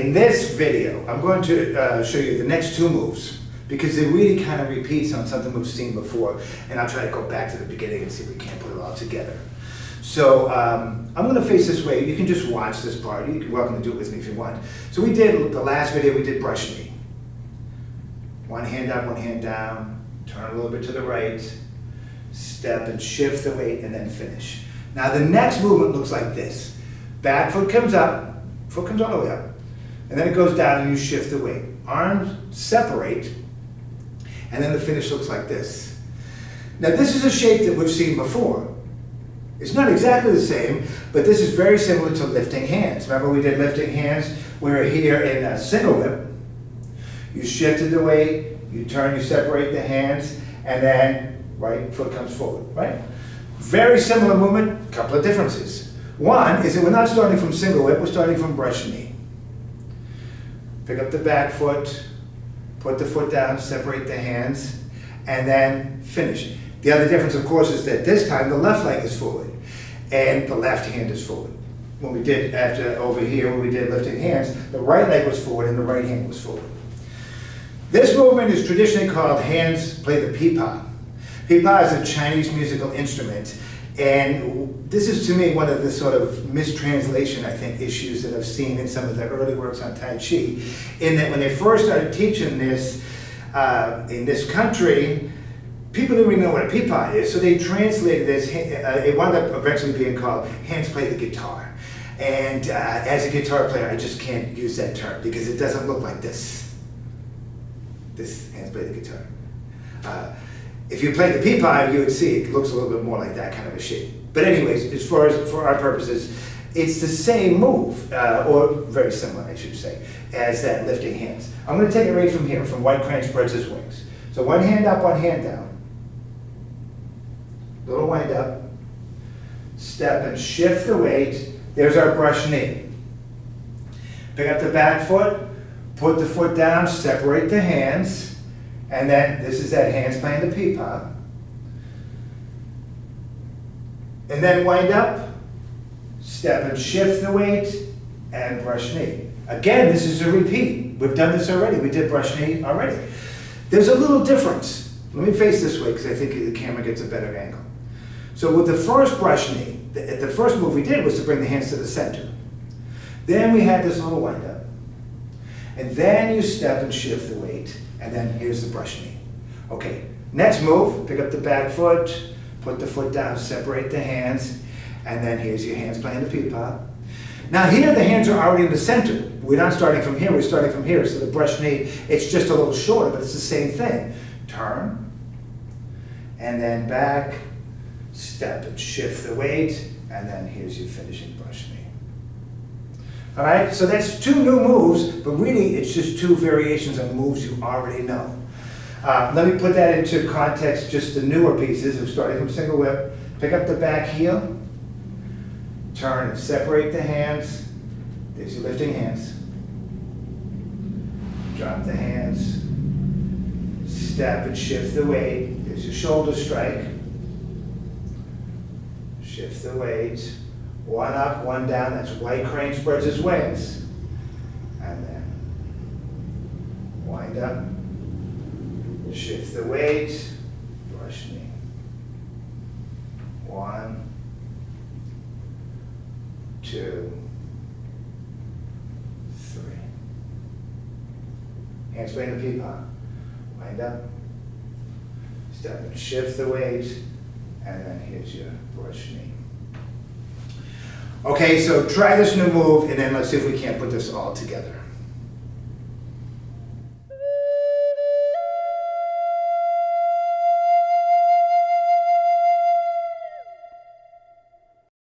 In this video, I'm going to show you the next two moves because it really kind of repeats on something we've seen before, and I'll try to go back to the beginning and see if we can't put it all together. So I'm going to face this way. You can just watch this part. You're welcome to do it with me if you want. So we did, the last video we did brush knee. One hand up, one hand down, turn a little bit to the right, step and shift the weight, and then finish. Now the next movement looks like this. Back foot comes up, foot comes all the way up, and then it goes down and you shift the weight. Arms separate, and then the finish looks like this. Now this is a shape that we've seen before. It's not exactly the same, but this is very similar to lifting hands. Remember we did lifting hands? We were here in a single whip. You shifted the weight, you turn, you separate the hands, and then right foot comes forward, right? Very similar movement, couple of differences. One is that we're not starting from single whip, we're starting from brush knee. Pick up the back foot, put the foot down, separate the hands, and then finish. The other difference, of course, is that this time the left leg is forward and the left hand is forward. When we did, over here, when we did lifting hands, the right leg was forward and the right hand was forward. This movement is traditionally called hands play the pipa. Pipa is a Chinese musical instrument, and this is to me one of the sort of mistranslation, I think, issues that I've seen in some of the early works on Tai Chi, in that when they first started teaching this in this country, people didn't really know what a pipa is, so they translated this, it wound up eventually being called hands play the guitar. And as a guitar player, I just can't use that term because it doesn't look like this. This hands play the guitar. If you played the pipa, you would see it looks a little bit more like that kind of a shape. But anyways, as far as for our purposes, it's the same move, or very similar, I should say, as that lifting hands. I'm going to take it right from here, from white crane spreads his wings. So one hand up, one hand down. Little wind up. Step and shift the weight. There's our brush knee. Pick up the back foot. Put the foot down, separate the hands, and then this is that hands playing the pipa. And then wind up, step and shift the weight, and brush knee. Again, this is a repeat. We've done this already. We did brush knee already. There's a little difference. Let me face this way because I think the camera gets a better angle. So with the first brush knee, the first move we did was to bring the hands to the center. Then we had this little wind up. And then you step and shift the weight, and then here's the brush knee. Okay, next move, pick up the back foot, put the foot down, separate the hands, and then here's your hands playing the pipa. Now here the hands are already in the center. We're not starting from here, we're starting from here. So the brush knee, it's just a little shorter, but it's the same thing. Turn, and then back, step and shift the weight, and then here's your finishing brush knee. All right, so that's two new moves, but really it's just two variations on moves you already know. Let me put that into context, just the newer pieces of starting from single whip. Pick up the back heel, turn and separate the hands. There's your lifting hands. Drop the hands, step and shift the weight. There's your shoulder strike. Shift the weight. One up, one down, that's white crane spreads his wings. And then wind up, shift the weight, brush knee. 1, 2, 3. Hands playing the pipa. Wind up, step and shift the weight, and then here's your brush knee. Okay, so try this new move, and then let's see if we can't put this all together.